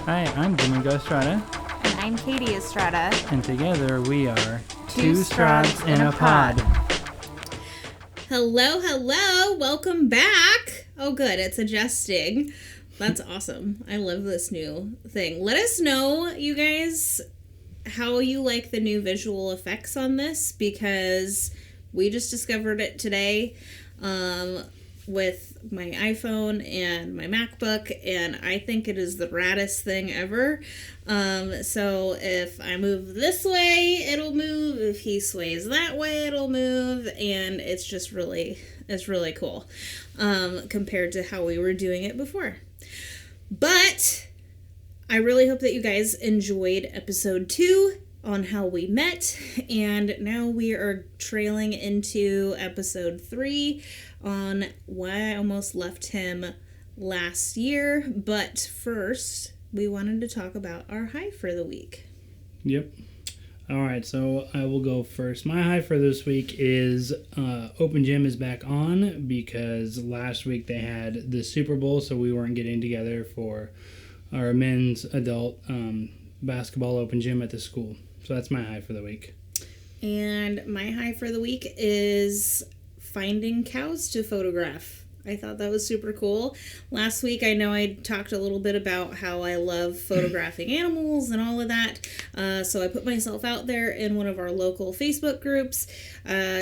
Hi, I'm Domingo Estrada. And I'm Katie Estrada. And together we are Two Strads in a Pod. Hello. Welcome back. Oh, good. It's adjusting. That's awesome. I love this new thing. Let us know, you guys, how you like the new visual effects on this, because we just discovered it today with my iPhone and my MacBook, and I think it is the raddest thing ever. So if I move this way, it'll move. If he sways that way, it'll move. And it's really cool compared to how we were doing it before. But I really hope that you guys enjoyed episode 2 on how we met, and now we are trailing into episode 3 on why I almost left him last year. But first, we wanted to talk about our high for the week. Yep. All right, so I will go first. My high for this week is Open Gym is back on, because last week they had the Super Bowl, so we weren't getting together for our men's adult basketball Open Gym at the school. So that's my high for the week. And my high for the week is finding cows to photograph. I thought that was super cool. Last week, I know I talked a little bit about how I love photographing animals and all of that. So I put myself out there in one of our local Facebook groups,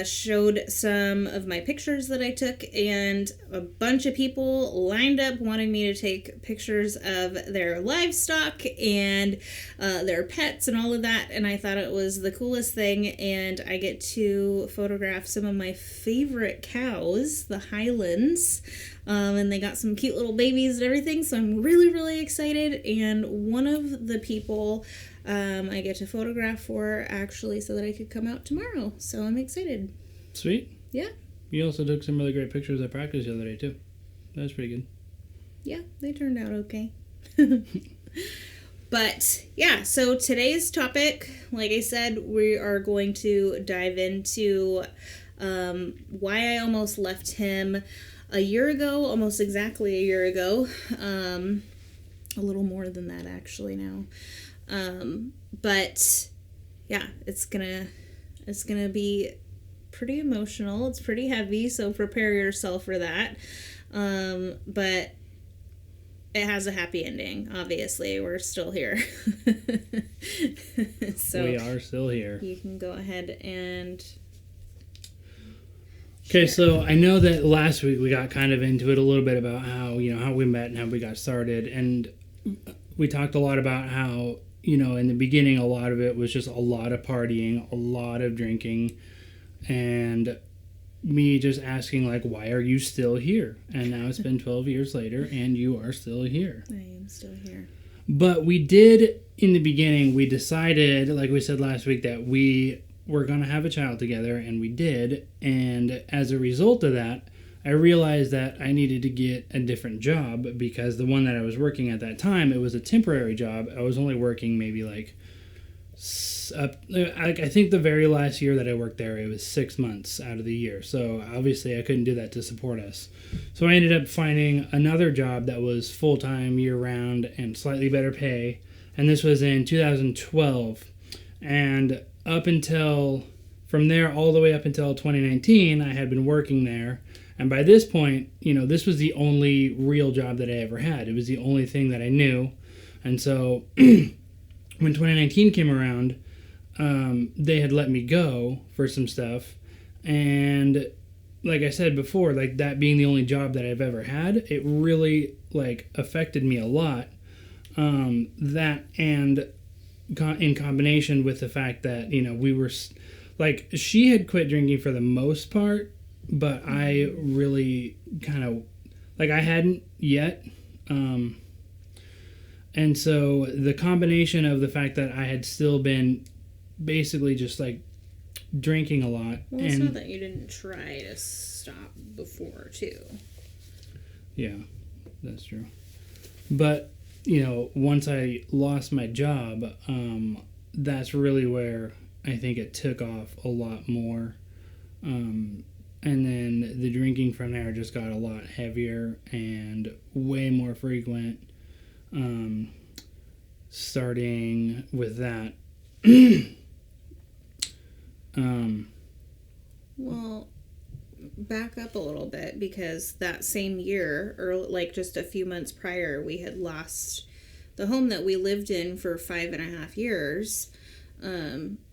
showed some of my pictures that I took, and a bunch of people lined up wanting me to take pictures of their livestock and their pets and all of that. And I thought it was the coolest thing. And I get to photograph some of my favorite cows, the Highlands. And they got some cute little babies and everything, so I'm really excited. And one of the people I get to photograph for actually said that I could come out tomorrow, so I'm excited. Sweet. Yeah. You also took some really great pictures at practice the other day, too. That was pretty good. Yeah, they turned out okay. But, yeah, so today's topic, like I said, we are going to dive into why I almost left him a year ago, almost exactly a year ago. A little more than that, actually, now. But, yeah, it's gonna be pretty emotional. It's pretty heavy, so prepare yourself for that. But it has a happy ending, obviously. We're still here. So we are still here. You can go ahead and... Okay, so I know that last week we got kind of into it a little bit about how we met and how we got started. And we talked a lot about how, in the beginning, a lot of it was just a lot of partying, a lot of drinking, and me just asking, like, why are you still here? And now it's been 12 years later, and you are still here. I am still here. But we did, in the beginning, we decided, like we said last week, that we're going to have a child together, and we did. And as a result of that, I realized that I needed to get a different job, because the one that I was working at that time, it was a temporary job. I was only working maybe I think the very last year that I worked there, it was 6 months out of the year. So obviously I couldn't do that to support us. So I ended up finding another job that was full-time, year-round, and slightly better pay. And this was in 2012. And from there all the way up until 2019, I had been working there. And by this point, this was the only real job that I ever had. It was the only thing that I knew. And so when 2019 came around, they had let me go for some stuff. And like I said before, like, that being the only job that I've ever had, it really, like, affected me a lot. That and in combination with the fact that, we were, like, she had quit drinking for the most part, but I really kind of, like, I hadn't yet. And so the combination of the fact that I had still been basically just, like, drinking a lot. Well, it's not that you didn't try to stop before, too. Yeah, that's true. But, once I lost my job, that's really where I think it took off a lot more. And then the drinking from there just got a lot heavier and way more frequent. starting with that. Well, back up a little bit, because that same year, or like just a few months prior, we had lost the home that we lived in for 5.5 years,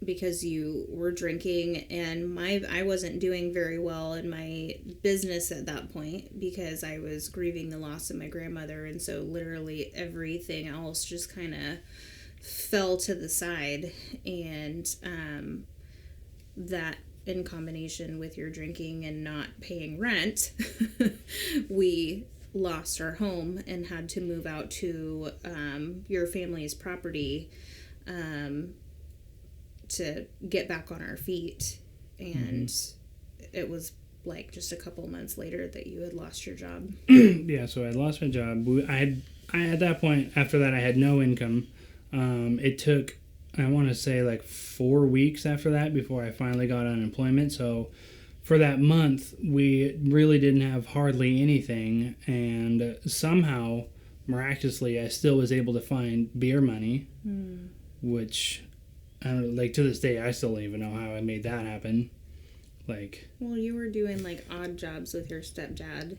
because you were drinking, and I wasn't doing very well in my business at that point because I was grieving the loss of my grandmother, and so literally everything else just kind of fell to the side, and that, in combination with your drinking and not paying rent, we lost our home and had to move out to your family's property to get back on our feet. And it was like just a couple months later that you had lost your job. Yeah, so I lost my job. I at that point, after that, I had no income. It took, I want to say, like 4 weeks after that before I finally got unemployment. So for that month, we really didn't have hardly anything. And somehow, miraculously, I still was able to find beer money, which, I don't know, like to this day, I still don't even know how I made that happen. Like, well, you were doing like odd jobs with your stepdad.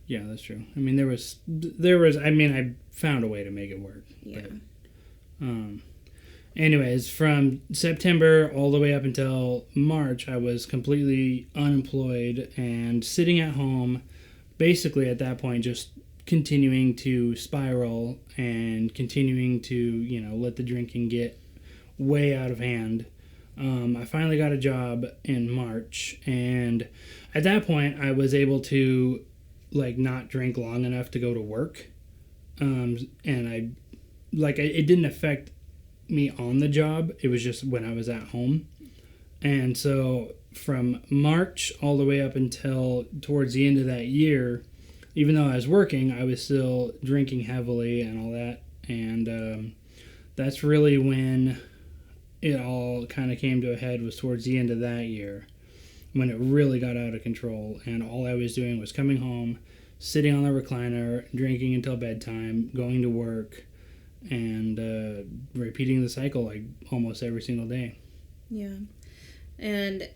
Yeah, that's true. I mean, I found a way to make it work. Yeah. But, anyways, from September all the way up until March, I was completely unemployed and sitting at home, basically at that point, just continuing to spiral and continuing to, let the drinking get way out of hand. I finally got a job in March, and at that point, I was able to, not drink long enough to go to work. And it didn't affect me on the job. It was just when I was at home. And so from March all the way up until towards the end of that year, even though I was working, I was still drinking heavily and all that. And that's really when it all kind of came to a head, was towards the end of that year, when it really got out of control. And all I was doing was coming home, sitting on the recliner, drinking until bedtime, going to work, and repeating the cycle like almost every single day. Yeah. And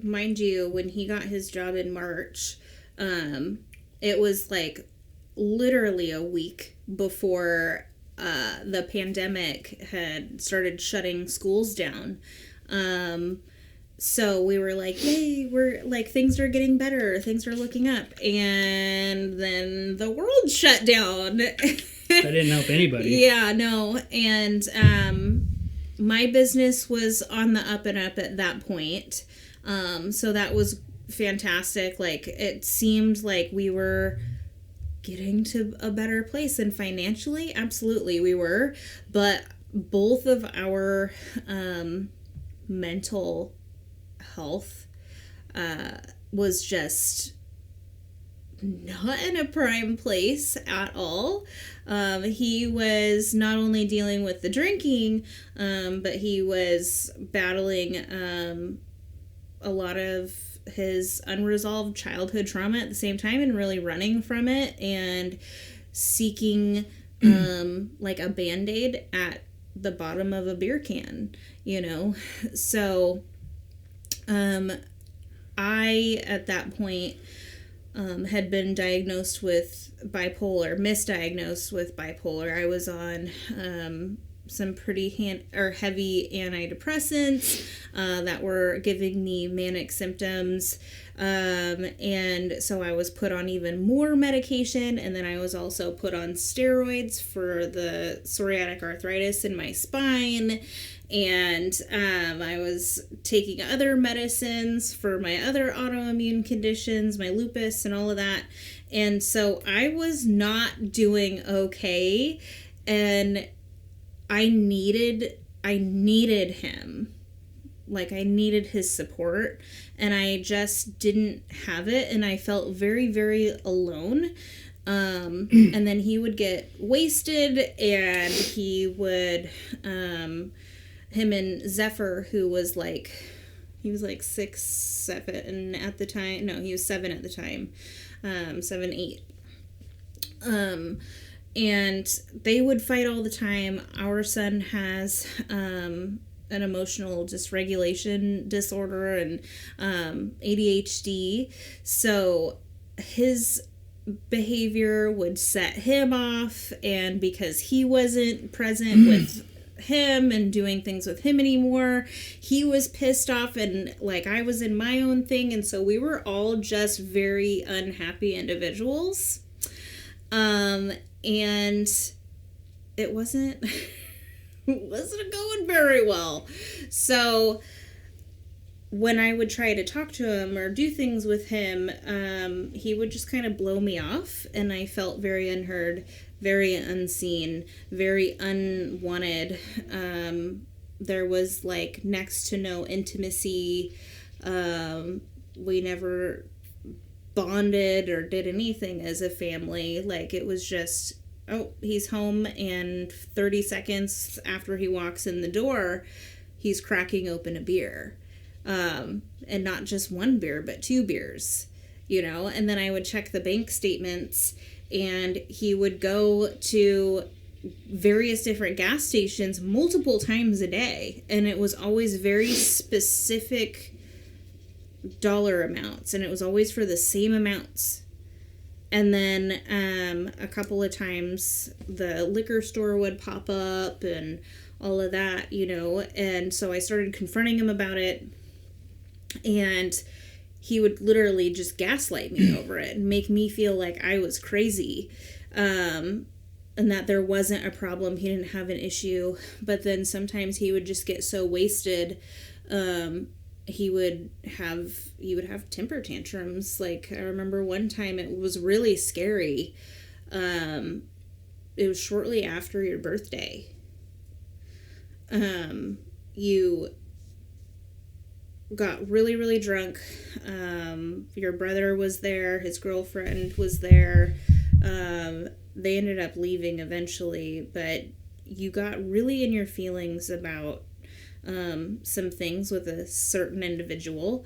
mind you, when he got his job in March, it was like literally a week before the pandemic had started shutting schools down. So we were like, yay, we're like, things are getting better, things are looking up. And then the world shut down. That didn't help anybody. Yeah, no. And my business was on the up and up at that point. So that was fantastic. Like, it seemed like we were getting to a better place, and financially, absolutely we were. But both of our mental health was just not in a prime place at all. He was not only dealing with the drinking, but he was battling a lot of his unresolved childhood trauma at the same time, and really running from it and seeking like a Band-Aid at the bottom of a beer can, So I, at that point, had been diagnosed with misdiagnosed with bipolar. I was on some pretty heavy antidepressants that were giving me manic symptoms. And so I was put on even more medication, and then I was also put on steroids for the psoriatic arthritis in my spine. And I was taking other medicines for my other autoimmune conditions, my lupus and all of that. And so I was not doing okay, and I needed him. Like, I needed his support, and I just didn't have it, and I felt very, very alone. And then he would get wasted, and he would, him and Zephyr, who was like, he was like 6, 7 at the time. No, he was 7 at the time. 7, 8. And they would fight all the time. Our son has an emotional dysregulation disorder and ADHD. So his behavior would set him off, and because he wasn't present with him and doing things with him anymore, he was pissed off, and like I was in my own thing, and so we were all just very unhappy individuals. And it wasn't going very well. So when I would try to talk to him or do things with him, he would just kind of blow me off, and I felt very unheard, very unseen, very unwanted. There was like next to no intimacy. We never bonded or did anything as a family. Like, it was just, oh, he's home, and 30 seconds after he walks in the door, he's cracking open a beer. And not just one beer, but 2 beers, and then I would check the bank statements, and he would go to various different gas stations multiple times a day, and it was always very specific dollar amounts, and it was always for the same amounts. And then a couple of times the liquor store would pop up and all of that, and so I started confronting him about it. And he would literally just gaslight me over it and make me feel like I was crazy, and that there wasn't a problem. He didn't have an issue. But then sometimes he would just get so wasted. He would have temper tantrums. Like, I remember one time, it was really scary. It was shortly after your birthday. You got really, really drunk. Your brother was there. His girlfriend was there. They ended up leaving eventually, but you got really in your feelings about some things with a certain individual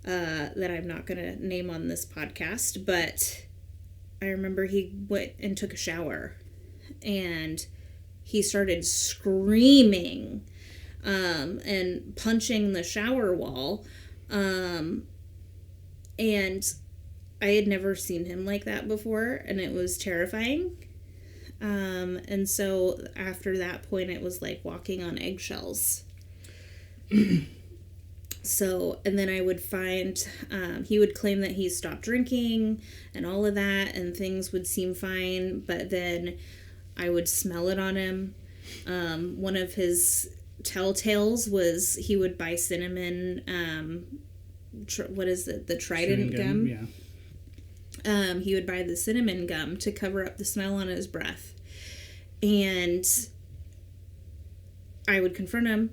that I'm not going to name on this podcast, but I remember he went and took a shower, and he started screaming and punching the shower wall. And I had never seen him like that before, and it was terrifying. And so after that point, it was like walking on eggshells. So, and then I would find, he would claim that he stopped drinking and all of that, and things would seem fine, but then I would smell it on him. One of his telltales was he would buy cinnamon, the Trident gum? Yeah. He would buy the cinnamon gum to cover up the smell on his breath. And I would confront him.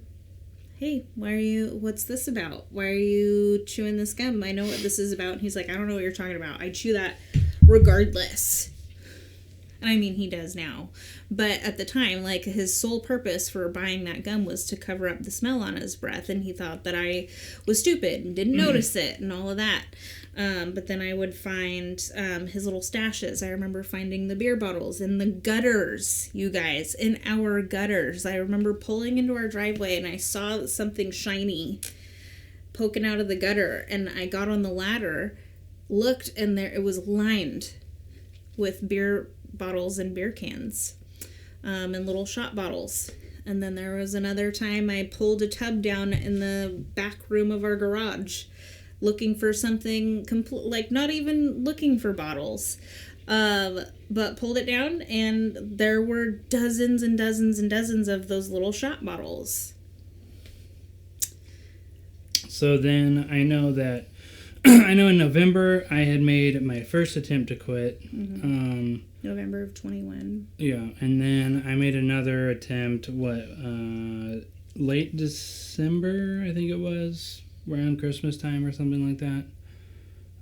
Hey, what's this about? Why are you chewing this gum? I know what this is about. And he's like, I don't know what you're talking about. I chew that regardless. And I mean, he does now. But at the time, like, his sole purpose for buying that gum was to cover up the smell on his breath. And he thought that I was stupid and didn't notice it and all of that. But then I would find his little stashes. I remember finding the beer bottles in the gutters, you guys, in our gutters. I remember pulling into our driveway, and I saw something shiny poking out of the gutter. And I got on the ladder, looked, and there it was lined with beer bottles and beer cans, and little shot bottles. And then there was another time I pulled a tub down in the back room of our garage, looking for something like not even looking for bottles, but pulled it down, and there were dozens and dozens and dozens of those little shot bottles. So then I know in November I had made my first attempt to quit. Mm-hmm. November of 21. Yeah, and then I made another attempt, late December, I think it was, around Christmas time or something like that.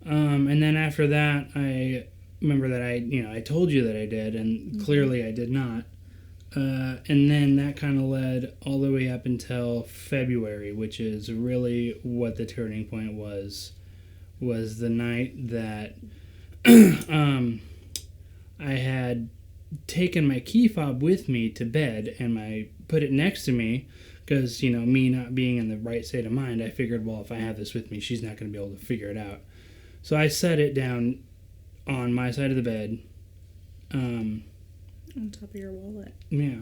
And then after that, I remember that I told you that I did, and mm-hmm. clearly I did not. And then that kind of led all the way up until February, which is really what the turning point was the night that I had taken my key fob with me to bed and put it next to me because, me not being in the right state of mind, I figured, well, if I have this with me, she's not going to be able to figure it out. So I set it down on my side of the bed. On top of your wallet. Yeah.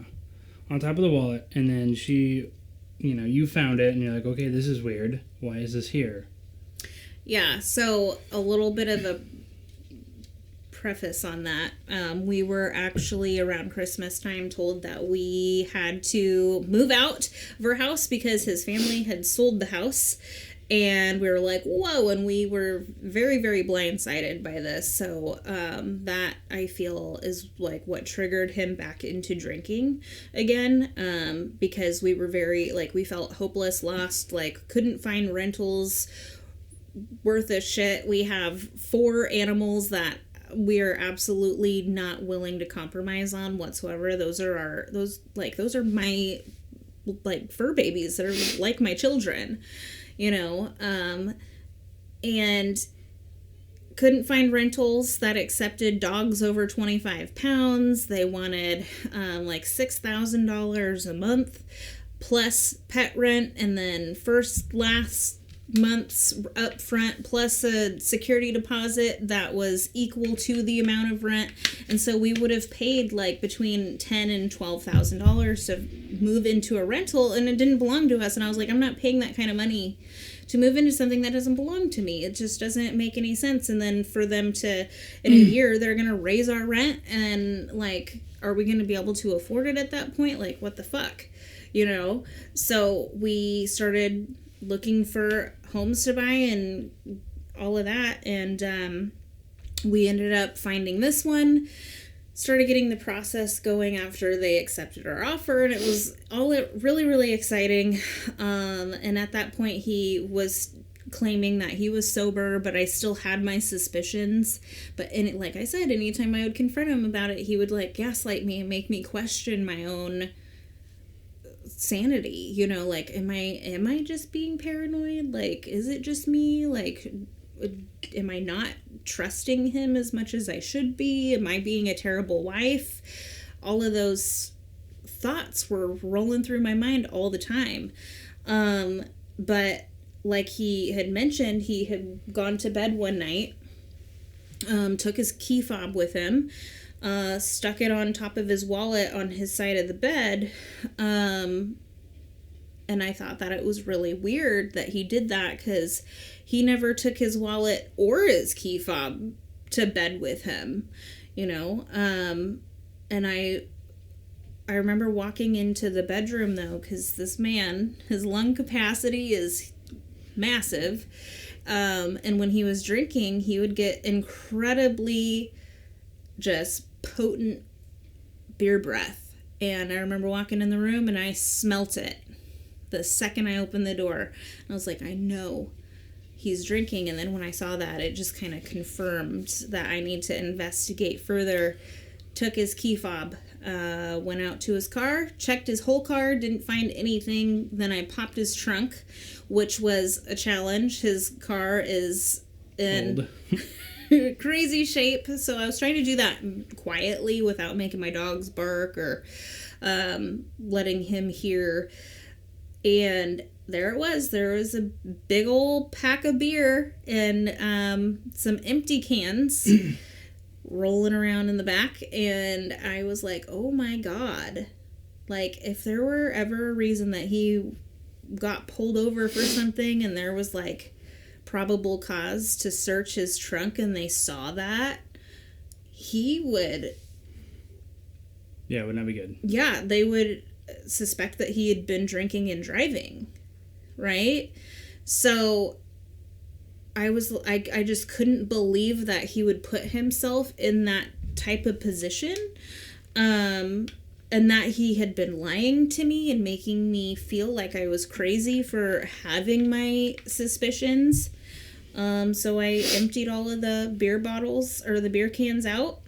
On top of the wallet. And then she, you found it and you're like, okay, this is weird. Why is this here? Yeah, so a little bit of a preface on that. We were actually around Christmas time told that we had to move out of our house because his family had sold the house. And we were like, whoa, and we were very, very blindsided by this. So that, I feel, is like what triggered him back into drinking again, because we were very, like, we felt hopeless, lost, like, couldn't find rentals worth a shit. We have 4 animals that we are absolutely not willing to compromise on whatsoever. Those are my, like, fur babies that are like my children. And couldn't find rentals that accepted dogs over 25 pounds. They wanted like $6,000 a month plus pet rent, and then last month's upfront plus a security deposit that was equal to the amount of rent. And so we would have paid like between $10,000 and $12,000 to move into a rental, and it didn't belong to us. And I was like, I'm not paying that kind of money to move into something that doesn't belong to me. It just doesn't make any sense. And then for them to, in a year, they're going to raise our rent, and like, are we going to be able to afford it at that point? Like, what the fuck, So we started looking for homes to buy and all of that, and we ended up finding this one, started getting the process going after they accepted our offer, and it was all really, really exciting. And at that point he was claiming that he was sober, but I still had my suspicions. But like I said, anytime I would confront him about it, he would like gaslight me and make me question my own sanity, like, am I just being paranoid? Like, is it just me? Like, am I not trusting him as much as I should be? Am I being a terrible wife? All of those thoughts were rolling through my mind all the time. But like he had mentioned, he had gone to bed one night, took his key fob with him, stuck it on top of his wallet on his side of the bed. And I thought that it was really weird that he did that, because he never took his wallet or his key fob to bed with him, And I remember walking into the bedroom, though, because this man, his lung capacity is massive. And when he was drinking, he would get incredibly just potent beer breath. And I remember walking in the room and I smelt it the second I opened the door. And I was like, I know he's drinking. And then when I saw that, it just kind of confirmed that I need to investigate further. Took his key fob, went out to his car, checked his whole car, didn't find anything. Then I popped his trunk, which was a challenge. His car is in crazy shape, so I was trying to do that quietly without making my dogs bark or letting him hear. And there it was. There was a big old pack of beer and some empty cans rolling around in the back. And I was like, oh my God. Like, if there were ever a reason that he got pulled over for something and there was like probable cause to search his trunk and they saw that, he would... Yeah, it would not be good. Yeah, they would suspect that he had been drinking and driving, right? So I just couldn't believe that he would put himself in that type of position, and that he had been lying to me and making me feel like I was crazy for having my suspicions. So I emptied all of the beer bottles or the beer cans out,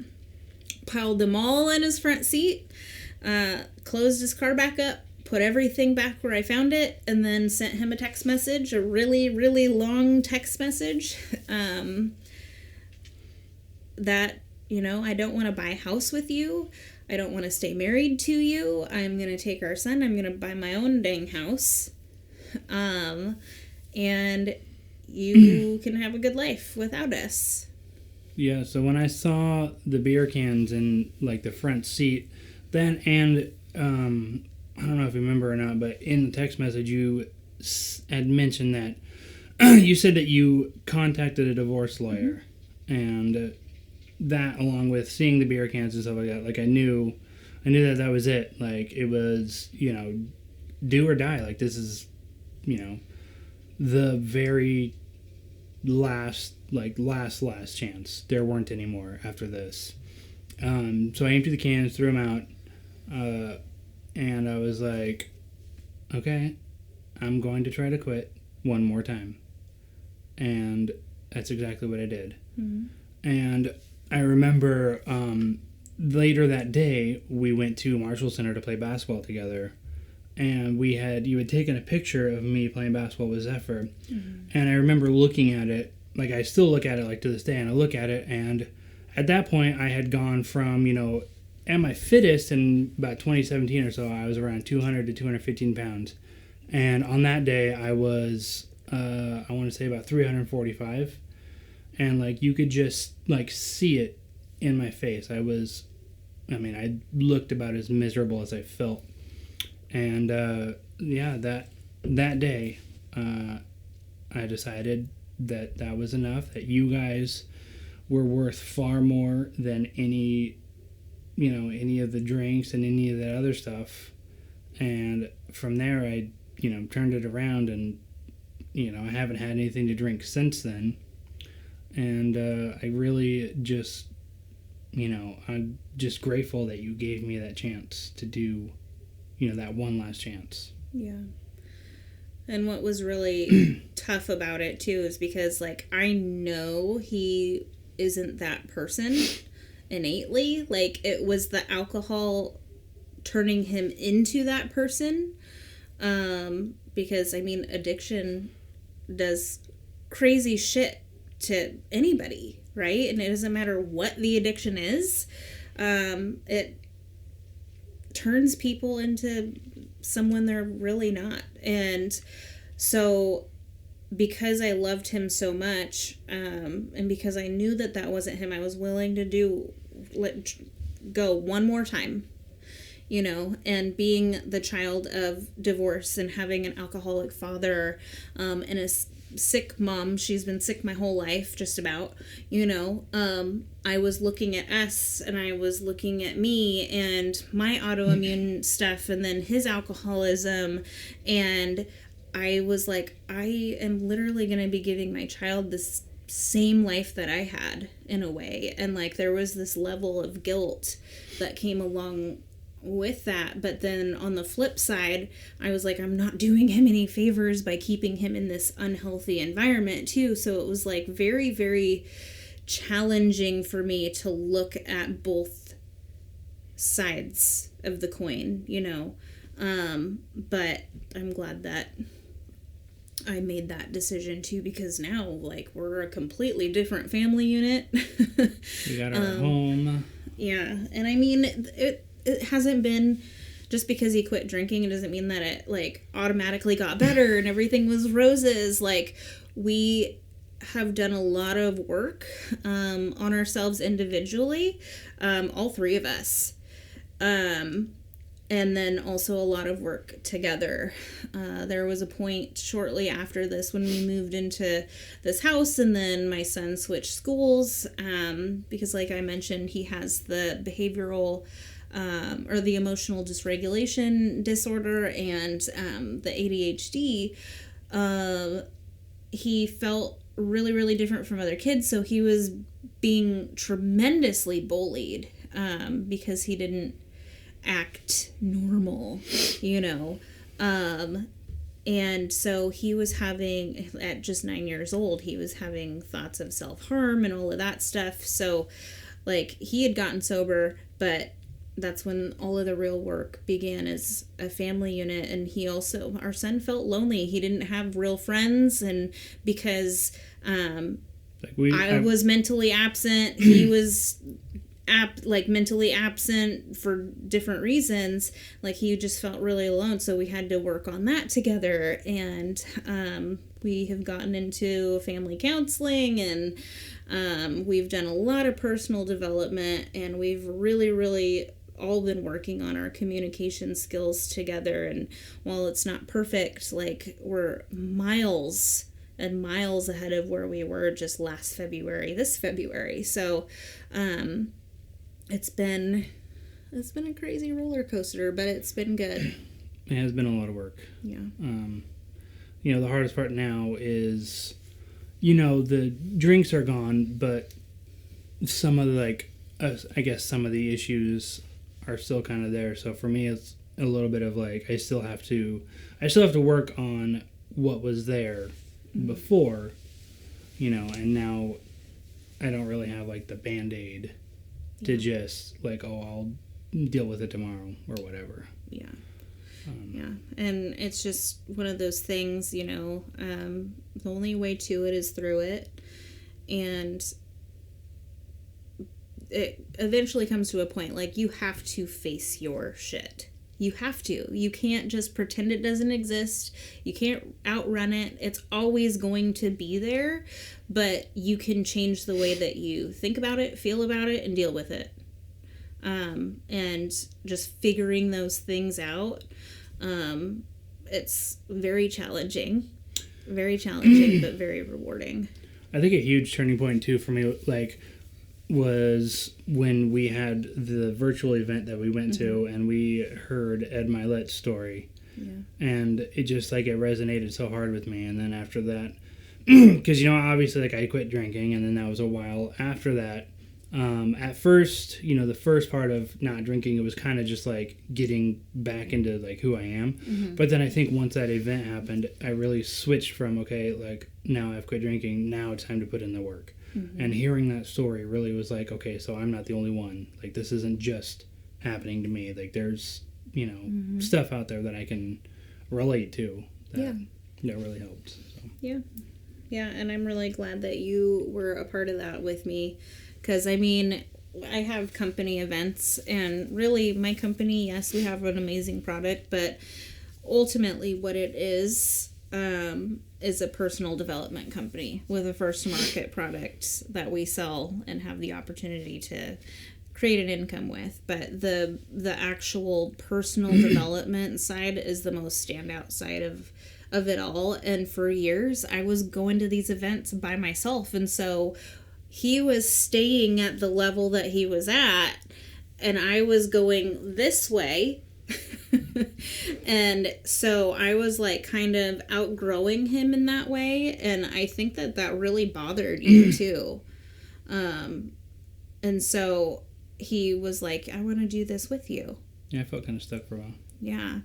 piled them all in his front seat, closed his car back up, put everything back where I found it, and then sent him a text message, a really, really long text message, that I don't want to buy a house with you. I don't want to stay married to you. I'm going to take our son. I'm going to buy my own dang house. And you can have a good life without us. Yeah, so when I saw the beer cans in, like, the front seat, then, and, I don't know if you remember or not, but in the text message you had mentioned that you said that you contacted a divorce lawyer, and that, along with seeing the beer cans and stuff like that, like, I knew that was it. Like, it was, do or die. Like, this is, the very last chance. There weren't any more after this. So I emptied the cans, threw them out, and I was like, okay, I'm going to try to quit one more time. And that's exactly what I did. Mm-hmm. And I remember later that day, we went to Marshall Center to play basketball together. And you had taken a picture of me playing basketball with Zephyr. Mm-hmm. And I remember looking at it, like I still look at it like to this day, and I look at it, and at that point I had gone from, at my fittest in about 2017 or so, I was around 200 to 215 pounds. And on that day I was, I want to say about 345. And like you could just like see it in my face. I looked about as miserable as I felt. And that day, I decided that was enough. That you guys were worth far more than any of the drinks and any of that other stuff. And from there, I turned it around, and I haven't had anything to drink since then. And I really just, I'm just grateful that you gave me that chance to do. That one last chance. Yeah. And what was really tough about it, too, is because, like, I know he isn't that person innately. Like, it was the alcohol turning him into that person. Because, addiction does crazy shit to anybody, right? And it doesn't matter what the addiction is. It turns people into someone they're really not. And so because I loved him so much, and because I knew that wasn't him, I was willing to let go one more time, and being the child of divorce and having an alcoholic father, and a sick mom. She's been sick my whole life, just about, I was looking at us, and I was looking at me and my autoimmune stuff, and then his alcoholism, and I was like, I am literally going to be giving my child this same life that I had, in a way. And like, there was this level of guilt that came along with that. But then on the flip side, I was like, I'm not doing him any favors by keeping him in this unhealthy environment too. So it was like very, very challenging for me to look at both sides of the coin, but I'm glad that I made that decision too, because now like we're a completely different family unit. We got our home. Yeah. And it hasn't been, just because he quit drinking, it doesn't mean that it like automatically got better and everything was roses. Like, we have done a lot of work on ourselves individually, all three of us, and then also a lot of work together. There was a point shortly after this when we moved into this house, and then my son switched schools, because like I mentioned, he has the behavioral or the emotional dysregulation disorder and the ADHD. He felt really, really different from other kids, so he was being tremendously bullied because he didn't act normal, and so he was having, at just 9 years old, he was having thoughts of self-harm and all of that stuff. So like, he had gotten sober, but that's when all of the real work began as a family unit. And our son felt lonely. He didn't have real friends. And because I was mentally absent. He was mentally absent for different reasons. Like, he just felt really alone, so we had to work on that together. And we have gotten into family counseling, and we've done a lot of personal development, and we've really all been working on our communication skills together. And while it's not perfect, like, we're miles and miles ahead of where we were just this February. So it's been a crazy roller coaster, but it's been good. It has been a lot of work. Yeah. The hardest part now is, the drinks are gone, but some of some of the issues are still kind of there. So for me, it's a little bit of I still have to work on what was there before, and now I don't really have the Band-Aid to just I'll deal with it tomorrow or whatever. Yeah. Yeah. And it's just one of those things, the only way to it is through it. And it eventually comes to a point, you have to face your shit. You have to. You can't just pretend it doesn't exist. You can't outrun it. It's always going to be there, but you can change the way that you think about it, feel about it, and deal with it. And just figuring those things out, it's very challenging, but very rewarding. I think a huge turning point too for me, was when we had the virtual event that we went to, and we heard Ed Milet's story. Yeah. And it just it resonated so hard with me. And then after that, because obviously I quit drinking, and then that was a while after that. At first, the first part of not drinking, it was kind of just getting back into who I am. But then I think once that event happened, I really switched from now I've quit drinking, now it's time to put in the work. And hearing that story really was okay, so I'm not the only one. This isn't just happening to me. There's stuff out there that I can relate to. That really helped. So. Yeah, and I'm really glad that you were a part of that with me. Because, I have company events, and really my company, yes, we have an amazing product, but ultimately what it is a personal development company with a first-to-market product that we sell and have the opportunity to create an income with. But the actual personal development side is the most standout side of it all. And for years, I was going to these events by myself, and so he was staying at the level that he was at, and I was going this way. And so I was kind of outgrowing him in that way, and I think that really bothered you too. And so he was I want to do this with you. Yeah, I felt kind of stuck for a while. Yeah.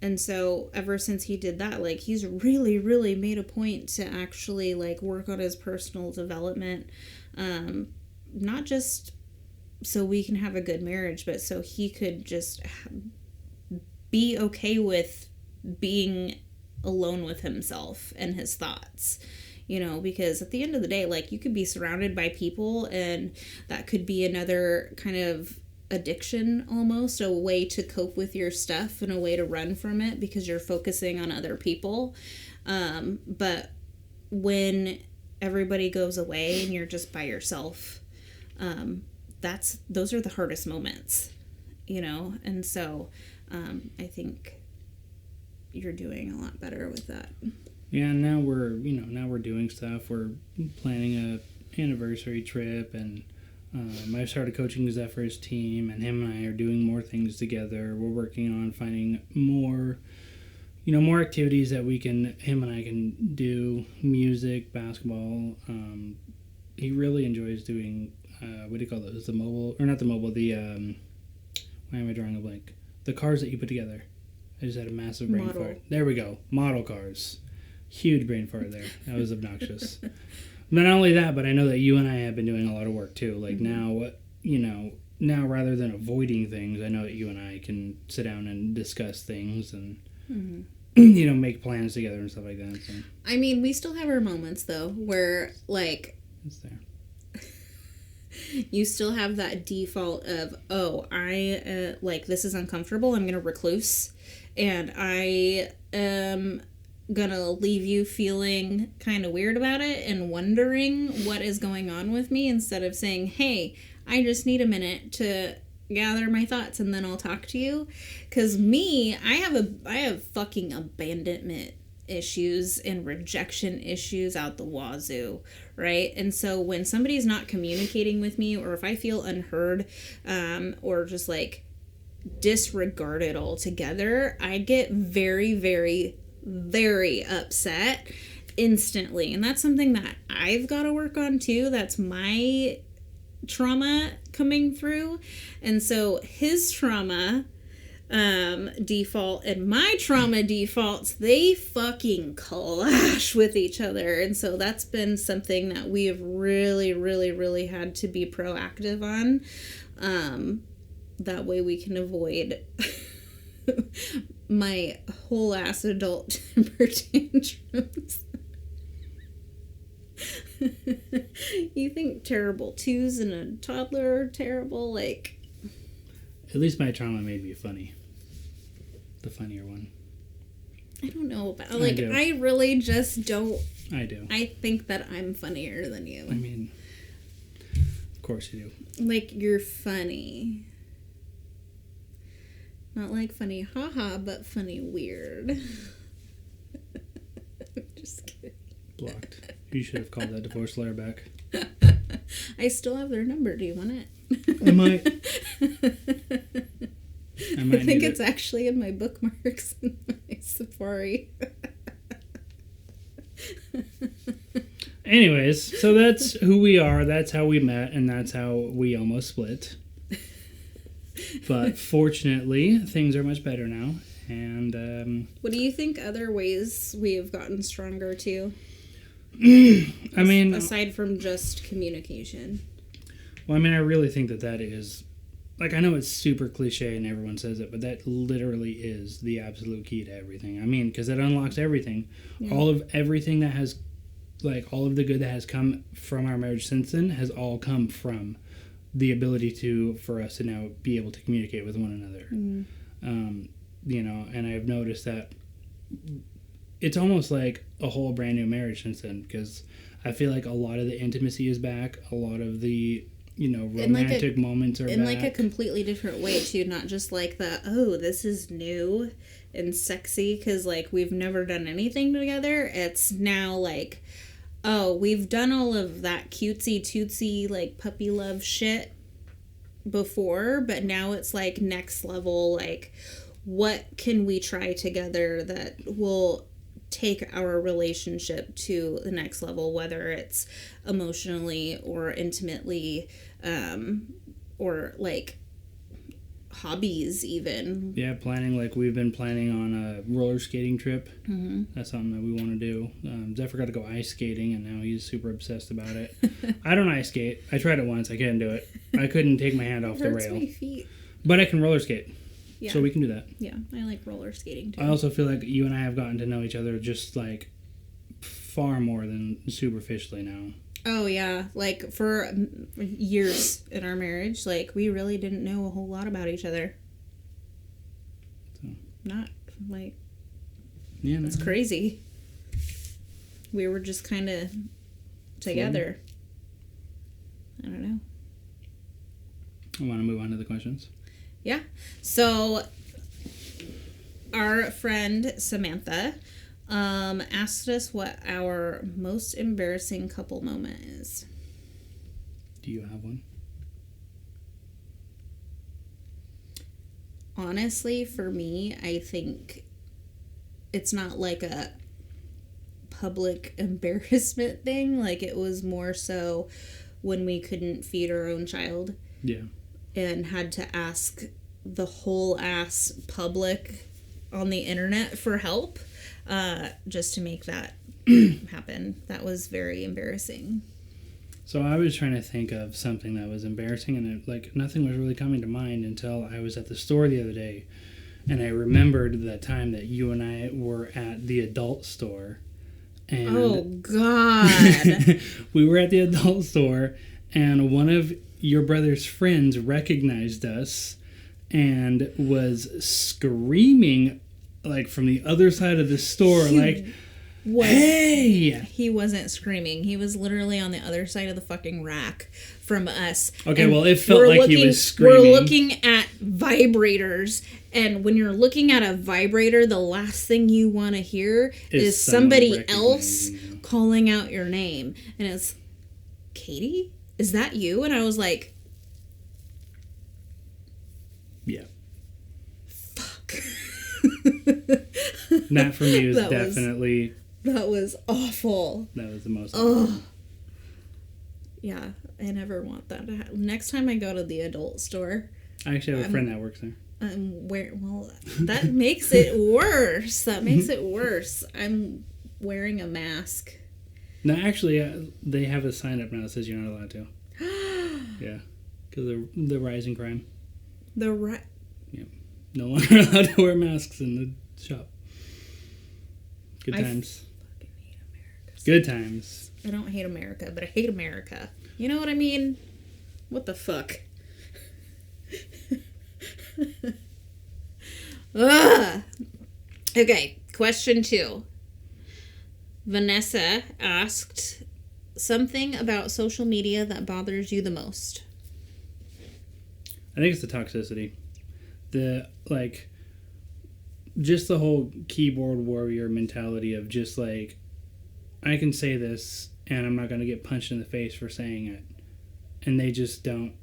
And so ever since he did that, he's really made a point to actually work on his personal development, not just so we can have a good marriage, but so he could just be okay with being alone with himself and his thoughts. Because at the end of the day, you could be surrounded by people, and that could be another kind of addiction, almost a way to cope with your stuff and a way to run from it because you're focusing on other people. But when everybody goes away and you're just by yourself, those are the hardest moments, and so I think you're doing a lot better with that. Yeah, and now we're doing stuff. We're planning a anniversary trip, and I started coaching Zephyr's team, and him and I are doing more things together. We're working on finding more activities that him and I can do, music, basketball. He really enjoys doing, what do you call those? Why am I drawing a blank? The cars that you put together. I just had a massive brain fart. There we go. Model cars. Huge brain fart there. That was obnoxious. Not only that, but I know that you and I have been doing a lot of work too. Now rather than avoiding things, I know that you and I can sit down and discuss things, and make plans together and stuff like that. So I mean, we still have our moments though, where like it's there. you still have that default of, oh, I like this is uncomfortable. I'm gonna recluse, and I am gonna leave you feeling kind of weird about it and wondering what is going on with me, instead of saying, hey, I just need a minute to gather my thoughts and then I'll talk to you. Because I have fucking abandonment issues and rejection issues out the wazoo, right? And so when somebody's not communicating with me, or if I feel unheard, or just like disregarded altogether, I get very, very, very upset instantly. And that's something that I've got to work on too. That's my trauma coming through. And so his trauma default and my trauma defaults, they fucking clash with each other. And so that's been something that we have really, really, really had to be proactive on. That way we can avoid my whole ass adult temper tantrums. You think terrible twos and a toddler are terrible? Like, at least my trauma made me funny. The funnier one. I don't know about, like, I really just don't. I do. I think that I'm funnier than you. I mean, of course you do. Like, you're funny. Not like funny haha, but funny weird. Just kidding. Blocked. You should have called that divorce lawyer back. I still have their number. Do you want it? I might I think it's actually in my bookmarks in my Safari. Anyways, so that's who we are. That's how we met, and that's how we almost split. But fortunately, things are much better now. And what do you think other ways we have gotten stronger too? I mean, aside from just communication. Well, I mean, I really think that is, like, I know it's super cliche and everyone says it, but that literally is the absolute key to everything. I mean, because it unlocks everything. Yeah. All of everything that has, like, all of the good that has come from our marriage since then has all come from the ability for us to now be able to communicate with one another. And I've noticed that it's almost like a whole brand new marriage since then, because I feel like a lot of the intimacy is back, a lot of the romantic moments are in back. like a completely different way too, not just like the, oh, this is new and sexy because like we've never done anything together. It's now like, oh, we've done all of that cutesy tootsy like puppy love shit before, but now it's like next level, like what can we try together that will take our relationship to the next level, whether it's emotionally or intimately, or like hobbies even. Yeah, planning, like we've been planning on a roller skating trip. Mm-hmm. That's something that we want to do. Zephyr got to go ice skating, and now he's super obsessed about it. I don't ice skate. I tried it once. I couldn't do it. I couldn't take my hand off the rail. My feet. But I can roller skate. Yeah. So we can do that. Yeah, I like roller skating too. I also feel like you and I have gotten to know each other just like far more than superficially now. Oh yeah, like for years in our marriage, like we really didn't know a whole lot about each other. So. Not like, yeah, it's crazy. We were just kind of together. I don't know. I want to move on to the questions. Yeah. So our friend Samantha asked us what our most embarrassing couple moment is. Do you have one? Honestly, for me, I think it's not like a public embarrassment thing. Like it was more so when we couldn't feed our own child. Yeah. And had to ask the whole ass public on the internet for help, just to make that happen. That was very embarrassing. So I was trying to think of something that was embarrassing, and nothing was really coming to mind until I was at the store the other day, And I remembered the time that you and I were at the adult store. And Oh, God. we were at the adult store, and one of your brother's friends recognized us and was screaming, like, from the other side of the store, hey! He wasn't screaming. He was literally on the other side of the fucking rack from us. Okay, And well, it felt like he was screaming. We're looking at vibrators, and when you're looking at a vibrator, the last thing you want to hear is somebody else calling out your name. And it's, Katie? Is that you? And I was like, yeah. Fuck. That for me was definitely... That was awful. That was the most... Oh. Yeah, I never want that to happen. Next time I go to the adult store... I actually have a friend that works there. Well, that makes it worse. That makes it worse. I'm wearing a mask. No, actually, they have a sign up now that says you're not allowed to. Yeah, because of the rising crime. Yeah, no longer allowed to wear masks in the shop. Good times. I fucking hate America. Good times. I don't hate America, but I hate America. You know what I mean? What the fuck? Ugh. Okay, question 2. Vanessa asked something about social media that bothers you the most. I think it's the toxicity. Just the whole keyboard warrior mentality of just like, I can say this and I'm not going to get punched in the face for saying it. And they just don't,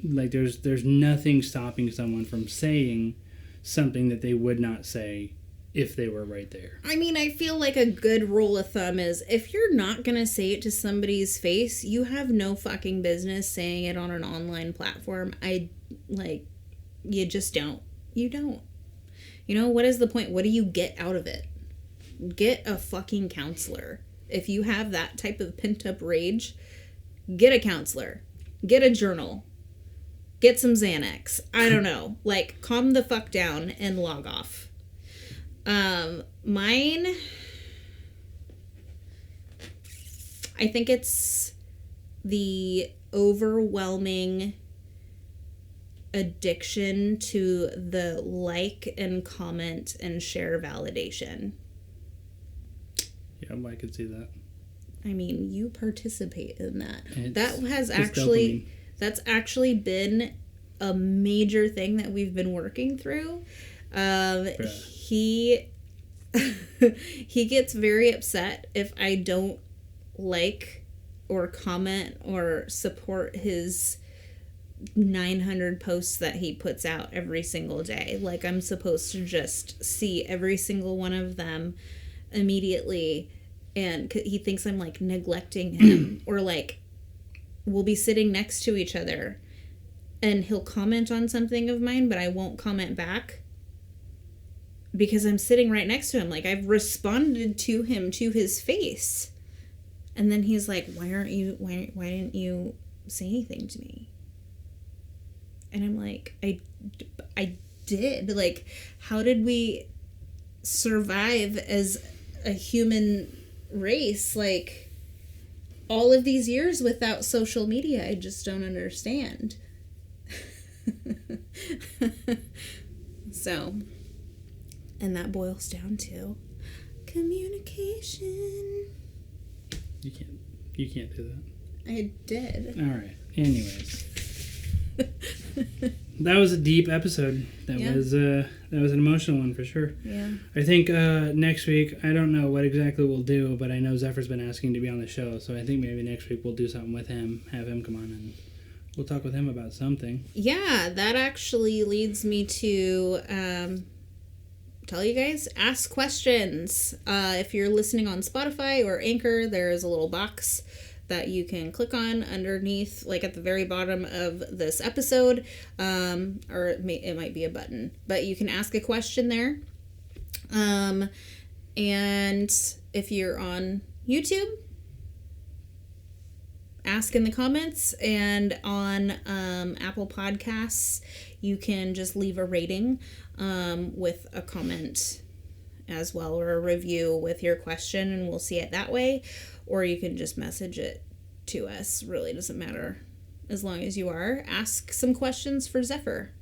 like, there's nothing stopping someone from saying something that they would not say if they were right there. I mean, I feel like a good rule of thumb is if you're not going to say it to somebody's face, you have no fucking business saying it on an online platform. You just don't. You don't. You know, what is the point? What do you get out of it? Get a fucking counselor. If you have that type of pent-up rage, get a counselor. Get a journal. Get some Xanax. I don't know. Like, calm the fuck down and log off. Mine, I think it's the overwhelming addiction to the like and comment and share validation. Yeah, I could see that. I mean, you participate in that. Dopamine. That's actually been a major thing that we've been working through. He gets very upset if I don't like or comment or support his 900 posts that he puts out every single day. Like, I'm supposed to just see every single one of them immediately, and he thinks I'm like neglecting him. Or like, we'll be sitting next to each other and he'll comment on something of mine, but I won't comment back because I'm sitting right next to him. Like, I've responded to him to his face. And then he's like, why didn't you say anything to me? And I'm like, I did. Like, how did we survive as a human race, like, all of these years without social media? I just don't understand. So, and that boils down to communication. You can't do that. I did. All right. Anyways. That was a deep episode. That was an emotional one for sure. Yeah. I think next week, I don't know what exactly we'll do, but I know Zephyr's been asking to be on the show, so I think maybe next week we'll do something with him, have him come on, and we'll talk with him about something. Yeah, that actually leads me to tell you guys, ask questions. If you're listening on Spotify or Anchor, there is a little box that you can click on underneath, like at the very bottom of this episode, or it might be a button, but you can ask a question there. And if you're on YouTube, ask in the comments, and on Apple Podcasts, you can just leave a rating with a comment as well, or a review with your question, and we'll see it that way. Or you can just message it to us. Really doesn't matter, as long as you are. Ask some questions for Zephyr.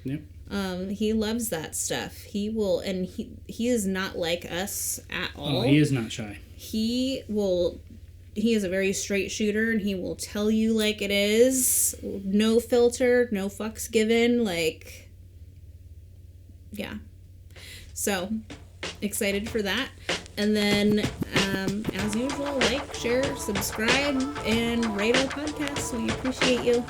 Yep. He loves that stuff. He will, and he is not like us at all. Oh, he is not shy. He is a very straight shooter, and he will tell you like it is. No filter, no fucks given. Like, yeah. So, excited for that. And then, as usual, like, share, subscribe, and rate our podcast. We appreciate you.